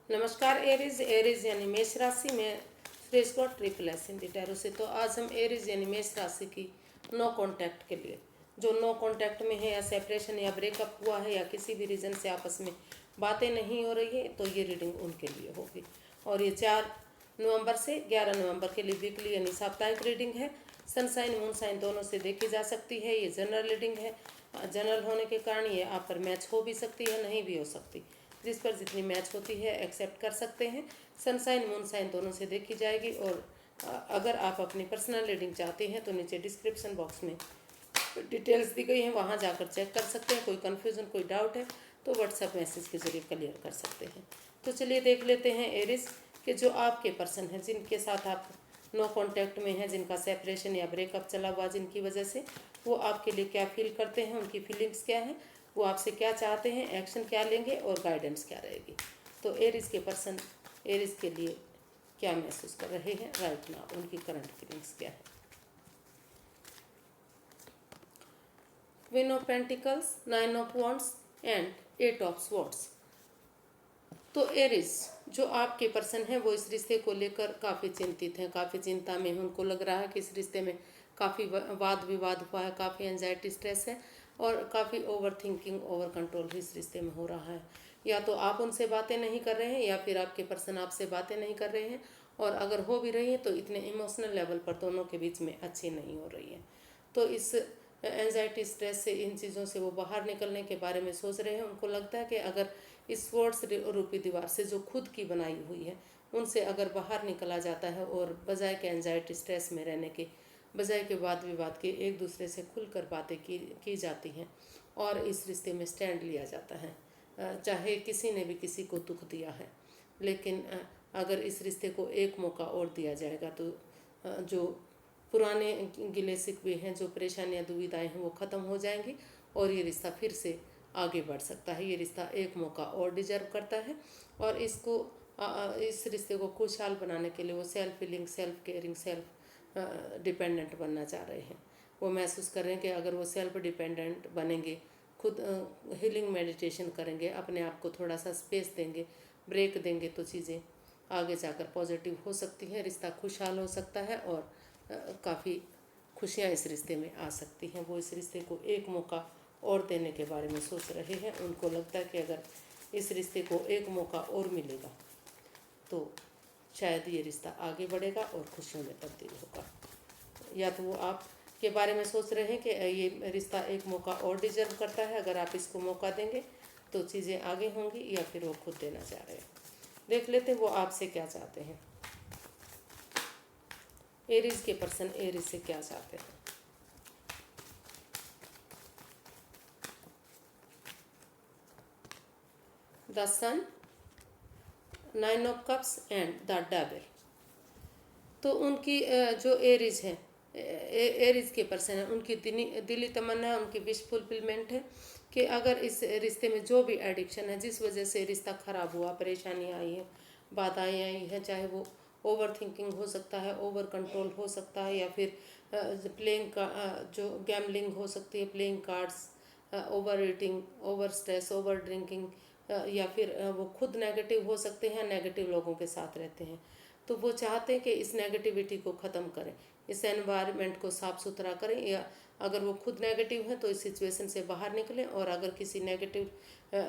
नमस्कार Aries. Aries यानी मेष राशि में fresh God triple S Hindi tarot से। तो आज हम एरीज यानी मेष राशि की नो कांटेक्ट के लिए, जो नो कांटेक्ट में है या सेपरेशन या ब्रेकअप हुआ है या किसी भी रीज़न से आपस में बातें नहीं हो रही है, तो ये रीडिंग उनके लिए होगी। और ये 4 नवंबर से 11 नवंबर के लिए वीकली यानी साप्ताहिक रीडिंग है। सनसाइन मून साइन दोनों से देखी जा सकती है। ये जनरल रीडिंग है। जनरल होने के कारण ये आप पर मैच हो भी सकती है, नहीं भी हो सकती। जिस पर जितनी मैच होती है एक्सेप्ट कर सकते हैं। सनसाइन मून साइन दोनों से देखी जाएगी। और अगर आप अपनी पर्सनल रीडिंग चाहते हैं तो नीचे डिस्क्रिप्शन बॉक्स में डिटेल्स दी गई हैं, वहाँ जाकर चेक कर सकते हैं। कोई कन्फ्यूज़न कोई डाउट है तो व्हाट्सएप मैसेज के जरिए क्लियर कर सकते हैं। तो चलिए देख लेते हैं एरिस कि जो आपके पर्सन हैं, जिनके साथ आप नो कांटेक्ट में हैं, जिनका सेपरेशन या ब्रेकअप चला हुआ जिनकी वजह से, वो आपके लिए क्या फील करते हैं, उनकी फीलिंग्स क्या हैं, वो आपसे क्या चाहते हैं, एक्शन क्या लेंगे और गाइडेंस क्या रहेगी। तो एरिस के पर्सन एरिस के लिए क्या महसूस कर रहे हैं राइट नाउ, उनकी करंट फीलिंग्स क्या है। Queen of pentacles, 9 of wands and 8 of swords. तो एरिस जो आपके पर्सन हैं वो इस रिश्ते को लेकर काफ़ी चिंतित हैं, काफ़ी चिंता में हैं। उनको लग रहा है कि इस रिश्ते में काफ़ी वाद विवाद हुआ है, काफ़ी एंजाइटी स्ट्रेस है और काफ़ी ओवर थिंकिंग ओवर कंट्रोल इस रिश्ते में हो रहा है। या तो आप उनसे बातें नहीं कर रहे हैं या फिर आपके पर्सन आपसे बातें नहीं कर रहे हैं, और अगर हो भी रही है तो इतने इमोशनल लेवल पर दोनों के बीच में अच्छी नहीं हो रही है। तो इस एंजाइटी स्ट्रेस से, इन चीज़ों से वो बाहर निकलने के बारे में सोच रहे हैं। उनको लगता है कि अगर इस स्वॉर्ड्स रूपी दीवार से जो खुद की बनाई हुई है उनसे अगर बाहर निकला जाता है और बजाय के एंजाइटी स्ट्रेस में रहने के, बजाय के वाद विवाद के, एक दूसरे से खुलकर बातें की जाती हैं और इस रिश्ते में स्टैंड लिया जाता है। चाहे किसी ने भी किसी को दुख दिया है, लेकिन अगर इस रिश्ते को एक मौका और दिया जाएगा तो जो पुराने गिले शिकवे हैं, जो परेशानियां दुविधाएं हैं, वो ख़त्म हो जाएंगी और ये रिश्ता फिर से आगे बढ़ सकता है। ये रिश्ता एक मौका और डिजर्व करता है और इस रिश्ते को खुशहाल बनाने के लिए वो self feeling, self caring, self dependent बनना चाह रहे हैं। वो महसूस कर रहे हैं कि अगर वो सेल्फ डिपेंडेंट बनेंगे, खुद हीलिंग मेडिटेशन करेंगे, अपने आप को थोड़ा सा स्पेस देंगे, ब्रेक देंगे, तो चीज़ें आगे जाकर पॉजिटिव हो सकती हैं, रिश्ता खुशहाल हो सकता है और काफ़ी खुशियाँ इस रिश्ते में आ सकती हैं। वो इस रिश्ते को एक मौका और देने के बारे में सोच रहे हैं। उनको लगता है कि अगर इस रिश्ते को एक मौका और मिलेगा तो शायद ये रिश्ता आगे बढ़ेगा और खुशियों में तब्दील होगा। या तो वो आप के बारे में सोच रहे हैं कि ये रिश्ता एक मौका और डिजर्व करता है, अगर आप इसको मौका देंगे तो चीज़ें आगे होंगी, या फिर वो खुद देना चाह रहे हैं। देख लेते हैं वो आपसे क्या चाहते हैं। एरीज के पर्सन एरीज से क्या चाहते हैं। The sun, 9 of cups and the devil. तो उनकी जो एरीज है, एरीज के पर्सन है, उनकी दिली तमन्ना है, उनकी विश फुलफिलमेंट है कि अगर इस रिश्ते में जो भी एडिक्शन है, जिस वजह से रिश्ता खराब हुआ, परेशानियाँ आई हैं, बाधाएँ आई हैं, चाहे वो ओवर थिंकिंग हो सकता है, ओवर कंट्रोल हो सकता है, या फिर प्लेइंग का जो गैमलिंग हो सकती है, playing cards, over eating, over stress, over drinking, या फिर वो खुद नेगेटिव हो सकते हैं, नेगेटिव लोगों के साथ रहते हैं। तो वो चाहते हैं कि इस नेगेटिविटी को ख़त्म करें, इस एनवायरनमेंट को साफ़ सुथरा करें, या अगर वो खुद नेगेटिव हैं तो इस सिचुएशन से बाहर निकलें, और अगर किसी नेगेटिव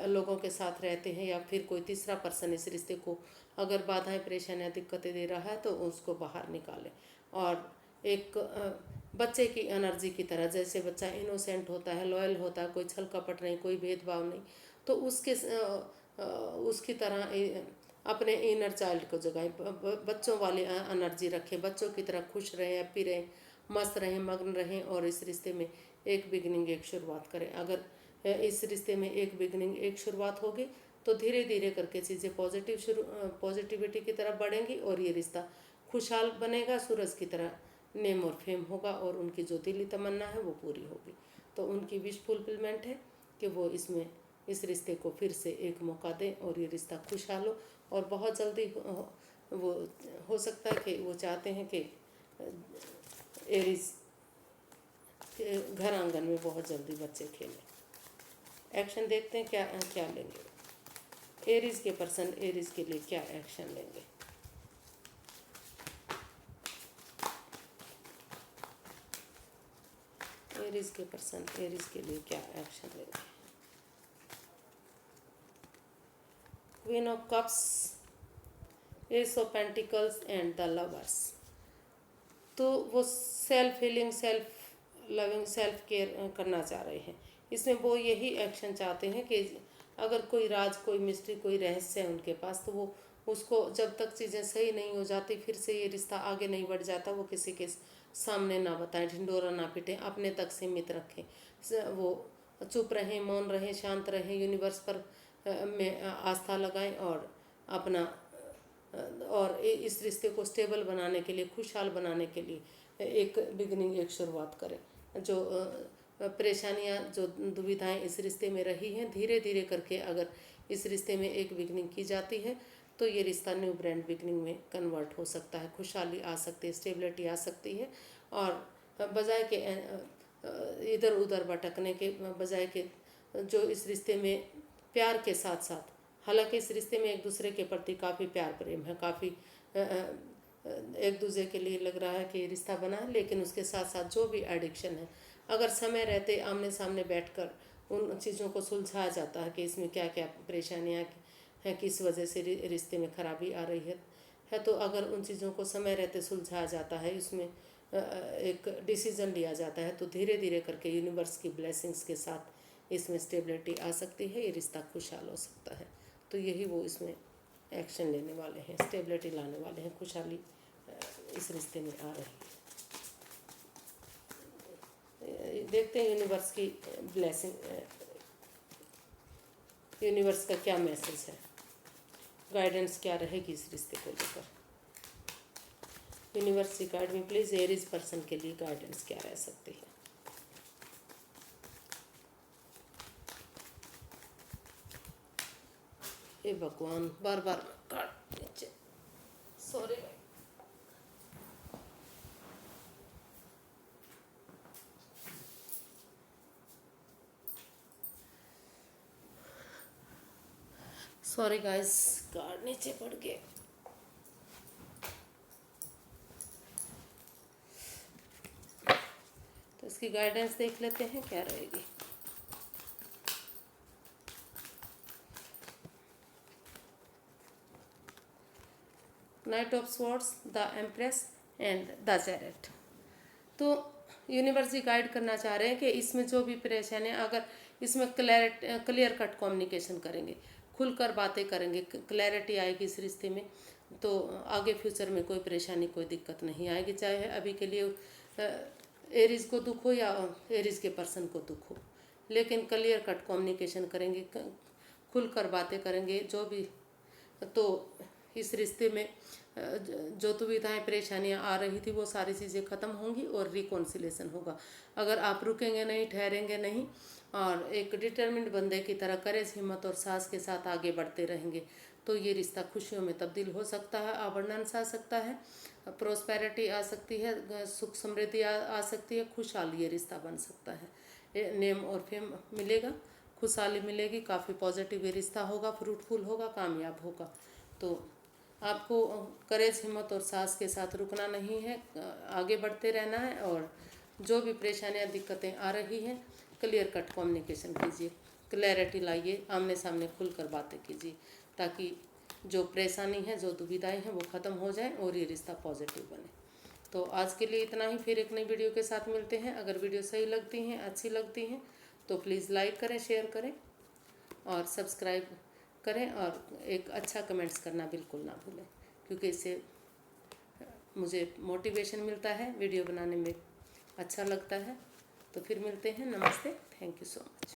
लोगों के साथ रहते हैं या फिर कोई तीसरा पर्सन इस रिश्ते को अगर बाधाएं, परेशानियां, दिक्कतें दे रहा है तो उसको बाहर निकालें। और एक बच्चे की एनर्जी की तरह, जैसे बच्चा इनोसेंट होता है, लॉयल होता है, कोई छल कपट नहीं, कोई भेदभाव नहीं, तो उसकी तरह अपने इनर चाइल्ड को जगाएं, बच्चों वाली एनर्जी रखें, बच्चों की तरह खुश रहें, हैप्पी रहें, मस्त रहें, मग्न रहें, और इस रिश्ते में एक बिगनिंग, एक शुरुआत करें। अगर इस रिश्ते में एक बिगनिंग, एक शुरुआत होगी तो धीरे धीरे करके चीज़ें पॉजिटिविटी की तरफ बढ़ेंगी और ये रिश्ता खुशहाल बनेगा, सूरज की तरह नेम और फेम होगा, और उनकी जो दिली तमन्ना है वो पूरी होगी। तो उनकी विश फुलफिलमेंट है कि वो इस रिश्ते को फिर से एक मौका दें और ये रिश्ता खुशहाल हो। और बहुत जल्दी वो हो सकता है कि वो चाहते हैं कि एरिस के घर आंगन में बहुत जल्दी बच्चे खेलें। एक्शन देखते हैं क्या क्या लेंगे। एरीज के पर्सन एरीज के लिए क्या एक्शन लेंगे। एरीज के पर्सन एरीज के लिए क्या एक्शन लेंगे। Queen of cups, S of pentacles and the lovers. तो वो self healing, self loving, self care करना चाह रहे हैं। इसमें वो यही एक्शन चाहते हैं कि अगर कोई राज, कोई मिस्ट्री, कोई रहस्य है उनके पास, तो वो उसको जब तक चीज़ें सही नहीं हो जाती, फिर से ये रिश्ता आगे नहीं बढ़ जाता, वो किसी के सामने ना बताएं, ढिंडोरा ना पीटें, अपने तक सीमित रखें। वो चुप रहें, मौन रहें, शांत रहें, यूनिवर्स पर में आस्था लगाएं और अपना और इस रिश्ते को स्टेबल बनाने के लिए, खुशहाल बनाने के लिए एक बिगिनिंग, एक शुरुआत करें। जो परेशानियां, जो दुविधाएं इस रिश्ते में रही हैं, धीरे धीरे करके अगर इस रिश्ते में एक बिगिनिंग की जाती है तो ये रिश्ता न्यू ब्रांड बिगिनिंग में कन्वर्ट हो सकता है। खुशहाली आ सकती है, स्टेबिलिटी आ सकती है। और बजाय के इधर उधर भटकने के बजाय के जो इस रिश्ते में प्यार के साथ साथ, हालांकि इस रिश्ते में एक दूसरे के प्रति काफ़ी प्यार प्रेम है, काफ़ी एक दूसरे के लिए लग रहा है कि रिश्ता बना है, लेकिन उसके साथ साथ जो भी एडिक्शन है, अगर समय रहते आमने सामने बैठकर उन चीज़ों को सुलझाया जाता है कि इसमें क्या क्या परेशानियाँ हैं, किस वजह से रिश्ते में खराबी आ रही है, तो अगर उन चीज़ों को समय रहते सुलझाया जाता है, इसमें एक डिसीज़न लिया जाता है, तो धीरे धीरे करके यूनिवर्स की ब्लेसिंग्स के साथ इसमें स्टेबिलिटी आ सकती है, ये रिश्ता खुशहाल हो सकता है। तो यही वो इसमें एक्शन लेने वाले हैं, स्टेबिलिटी लाने वाले हैं, खुशहाली इस रिश्ते में आ रही है। देखते हैं यूनिवर्स की ब्लेसिंग, यूनिवर्स का क्या मैसेज है, गाइडेंस क्या रहेगी इस रिश्ते को लेकर। यूनिवर्स की गाइड में प्लीज़ एरीज पर्सन के लिए गाइडेंस क्या रह सकती है। हे भगवान, बार बार कार्ड नीचे, सॉरी भाई। सॉरी गाइस, कार्ड नीचे पड़ गए। तो इसकी गाइडेंस देख लेते हैं क्या रहेगी। Night of swords, the empress and the chariot. तो यूनिवर्स ही गाइड करना चाह रहे हैं कि इसमें जो भी परेशानियाँ, अगर इसमें क्लियर कट कम्युनिकेशन करेंगे, खुलकर बातें करेंगे, क्लैरिटी आएगी इस रिश्ते में, तो आगे फ्यूचर में कोई परेशानी, कोई दिक्कत नहीं आएगी। चाहे अभी के लिए एरीज को दुख हो या एरीज के पर्सन को दुख हो, लेकिन क्लियर कट कम्युनिकेशन करेंगे, खुलकर बातें करेंगे, जो भी, तो इस रिश्ते में जो दुविधाएं, परेशानियां आ रही थी, वो सारी चीज़ें ख़त्म होंगी और रिकॉन्सिलेशन होगा। अगर आप रुकेंगे नहीं, ठहरेंगे नहीं और एक डिटर्मिन्ड बंदे की तरह करेज, हिम्मत और साहस के साथ आगे बढ़ते रहेंगे, तो ये रिश्ता खुशियों में तब्दील हो सकता है, अबंडेंस आ सकता है, प्रोस्पेरिटी आ सकती है, सुख समृद्धि आ सकती है, खुशहाली ये रिश्ता बन सकता है, नेम और फेम मिलेगा, खुशहाली मिलेगी, काफ़ी पॉजिटिव ये रिश्ता होगा, फ्रूटफुल होगा, कामयाब होगा। तो आपको करेज, हिम्मत और साहस के साथ रुकना नहीं है, आगे बढ़ते रहना है। और जो भी परेशानियां, दिक्कतें आ रही हैं, क्लियर कट कम्युनिकेशन कीजिए, क्लैरिटी लाइए, आमने सामने खुलकर बातें कीजिए, ताकि जो परेशानी है, जो दुविधाएं हैं, वो ख़त्म हो जाए और ये रिश्ता पॉजिटिव बने। तो आज के लिए इतना ही, फिर एक नई वीडियो के साथ मिलते हैं। अगर वीडियो सही लगती हैं, अच्छी लगती हैं, तो प्लीज़ लाइक करें, शेयर करें और सब्सक्राइब करें, और एक अच्छा कमेंट्स करना बिल्कुल ना भूलें, क्योंकि इससे मुझे मोटिवेशन मिलता है, वीडियो बनाने में अच्छा लगता है। तो फिर मिलते हैं, नमस्ते, थैंक यू सो मच।